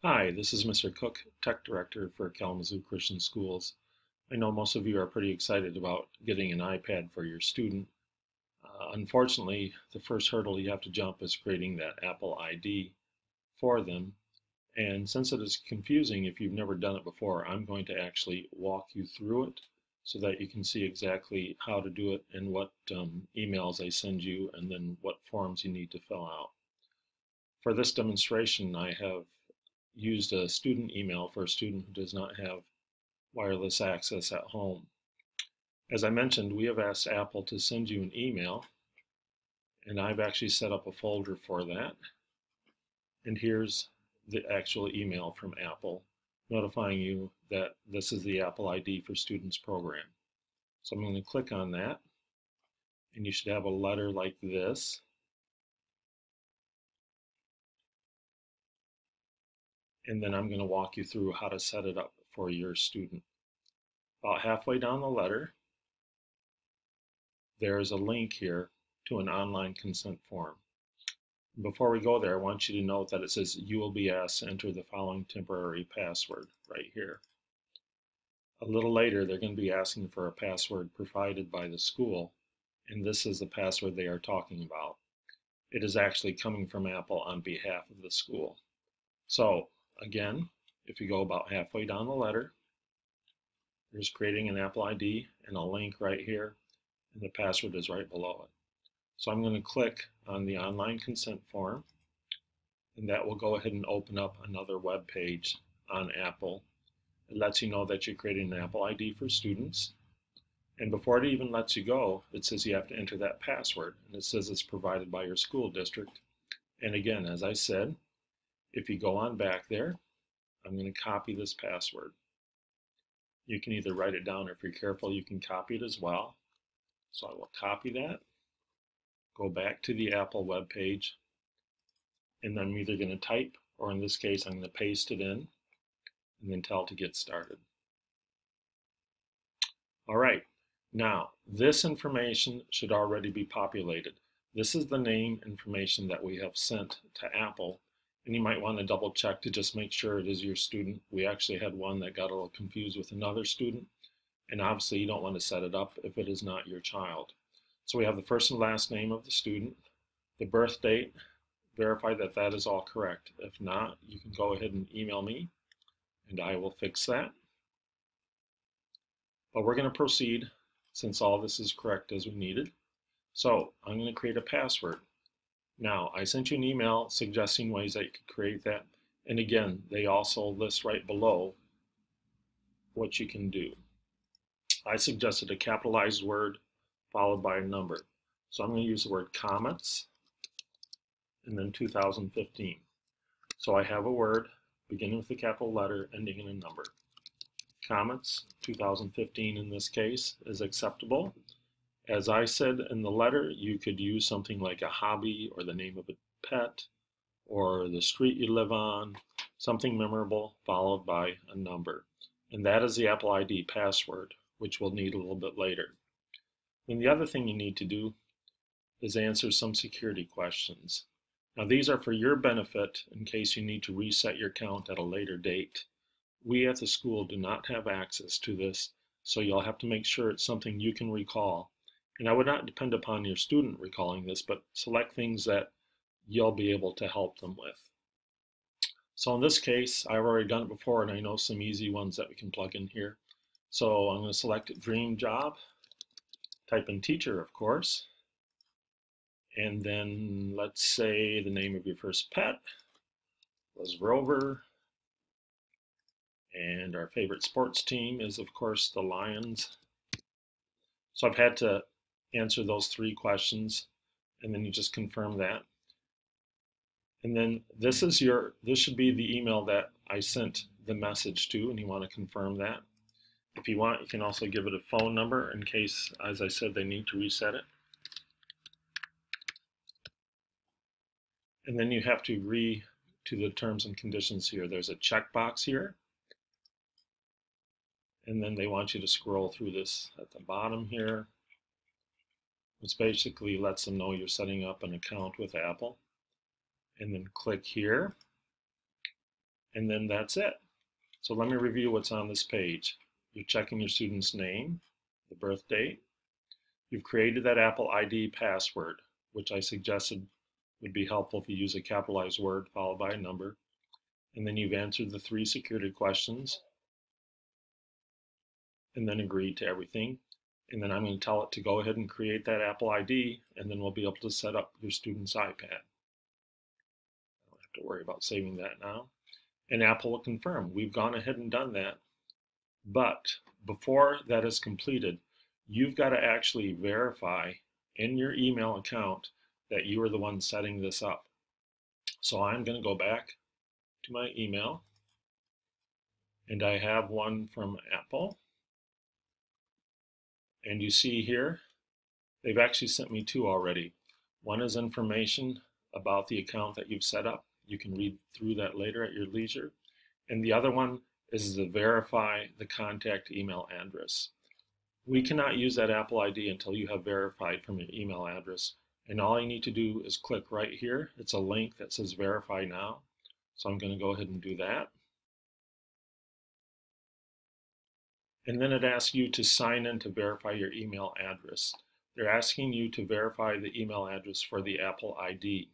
Hi, this is Mr. Cook, Tech Director for Kalamazoo Christian Schools. I know most of you are pretty excited about getting an iPad for your student. Unfortunately, the first hurdle you have to jump is creating that Apple ID for them. And since it is confusing if you've never done it before, I'm going to actually walk you through it so that you can see exactly how to do it and what emails I send you and then what forms you need to fill out. For this demonstration, I have used a student email for a student who does not have wireless access at home. As I mentioned, we have asked Apple to send you an email, and I've actually set up a folder for that. And here's the actual email from Apple notifying you that this is the Apple ID for Students program. So I'm going to click on that, and you should have a letter like this. And then I'm going to walk you through how to set it up for your student. About halfway down the letter, there's a link here to an online consent form. Before we go there, I want you to note that it says you will be asked to enter the following temporary password right here. A little later, they're going to be asking for a password provided by the school, and this is the password they are talking about. It is actually coming from Apple on behalf of the school. So again, if you go about halfway down the letter, there's creating an Apple ID and a link right here, and the password is right below it. So I'm going to click on the online consent form, and that will go ahead and open up another web page on Apple. It lets you know that you're creating an Apple ID for students. And before it even lets you go, it says you have to enter that password, and it says it's provided by your school district. And again, as I said, if you go on back there, I'm going to copy this password. You can either write it down, or if you're careful, you can copy it as well. So I will copy that, go back to the Apple web page, and then I'm either going to type, or in this case, I'm going to paste it in, and then tell it to get started. All right, now this information should already be populated. This is the name information that we have sent to Apple, and you might want to double check to just make sure it is your student. We actually had one that got a little confused with another student, and obviously you don't want to set it up if it is not your child. So we have the first and last name of the student, the birth date, verify that that is all correct. If not, you can go ahead and email me and I will fix that. But we're going to proceed since all this is correct as we needed. So I'm going to create a password. Now, I sent you an email suggesting ways that you could create that. And again, they also list right below what you can do. I suggested a capitalized word followed by a number. So I'm going to use the word comets and then 2015. So I have a word beginning with a capital letter ending in a number. Comets 2015 in this case is acceptable. As I said in the letter, you could use something like a hobby or the name of a pet or the street you live on, something memorable followed by a number. And that is the Apple ID password, which we'll need a little bit later. And the other thing you need to do is answer some security questions. Now these are for your benefit in case you need to reset your account at a later date. We at the school do not have access to this, so you'll have to make sure it's something you can recall. And I would not depend upon your student recalling this, but select things that you'll be able to help them with. So in this case, I've already done it before, and I know some easy ones that we can plug in here. So I'm going to select dream job, type in teacher, of course, and then let's say the name of your first pet was Rover, and our favorite sports team is, of course, the Lions. So I've had to answer those 3 questions, and then you just confirm that. And then this should be the email that I sent the message to, and you want to confirm that. If you want, you can also give it a phone number in case, as I said, they need to reset it. And then you have to agree to the terms and conditions here. There's a checkbox here. And then they want you to scroll through this at the bottom here, which basically lets them know you're setting up an account with Apple. And then click here. and then that's it. So let me review what's on this page. You're checking your student's name, the birth date. You've created that Apple ID password, which I suggested would be helpful if you use a capitalized word followed by a number. And then you've answered the 3 security questions and then agreed to everything. And then I'm going to tell it to go ahead and create that Apple ID, and then we'll be able to set up your student's iPad. I don't have to worry about saving that now. And Apple will confirm we've gone ahead and done that. But before that is completed, you've got to actually verify in your email account that you are the one setting this up. So I'm going to go back to my email, and I have one from Apple. And you see here, they've actually sent me 2 already. One is information about the account that you've set up. You can read through that later at your leisure. And the other one is to verify the contact email address. We cannot use that Apple ID until you have verified from your email address. And all you need to do is click right here. It's a link that says verify now. So I'm going to go ahead and do that. And then it asks you to sign in to verify your email address. They're asking you to verify the email address for the Apple ID.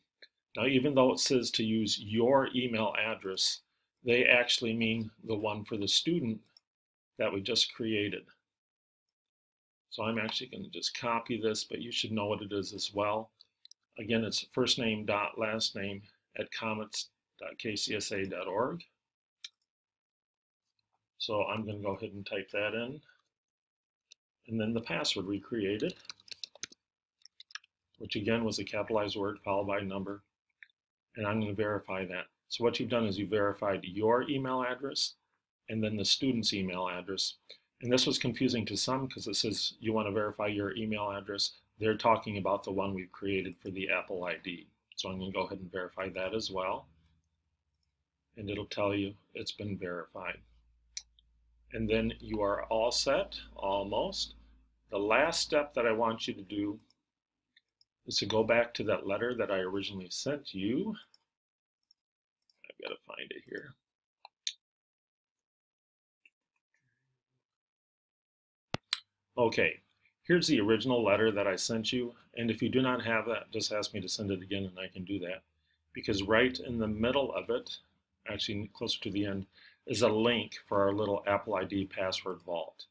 Now, even though it says to use your email address, they actually mean the one for the student that we just created. So I'm actually going to just copy this, but you should know what it is as well. Again, it's first name dot last name at comments.kcsa.org. So I'm going to go ahead and type that in. And then the password we created, which again was a capitalized word followed by a number. And I'm going to verify that. So what you've done is you verified your email address and then the student's email address. And this was confusing to some because it says you want to verify your email address. They're talking about the one we've created for the Apple ID. So I'm going to go ahead and verify that as well. And it'll tell you it's been verified. And then you are all set, almost. The last step that I want you to do is to go back to that letter that I originally sent you. I've got to find it here. Okay, here's the original letter that I sent you. And if you do not have that, just ask me to send it again and I can do that. Because right in the middle of it, actually closer to the end, is a link for our little Apple ID password vault.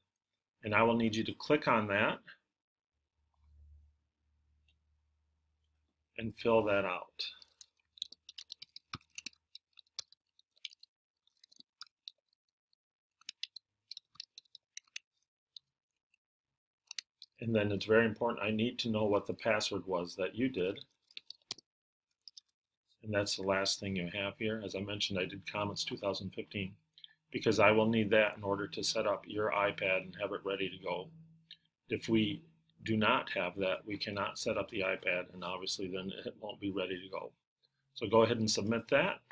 And I will need you to click on that and fill that out. And then it's very important, I need to know what the password was that you did. And that's the last thing you have here. As I mentioned, I did comments 2015 because I will need that in order to set up your iPad and have it ready to go. If we do not have that, we cannot set up the iPad, and obviously then it won't be ready to go. So go ahead and submit that,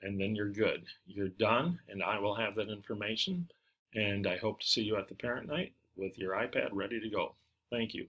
and then you're good. You're done, and I will have that information, and I hope to see you at the parent night with your iPad ready to go. Thank you.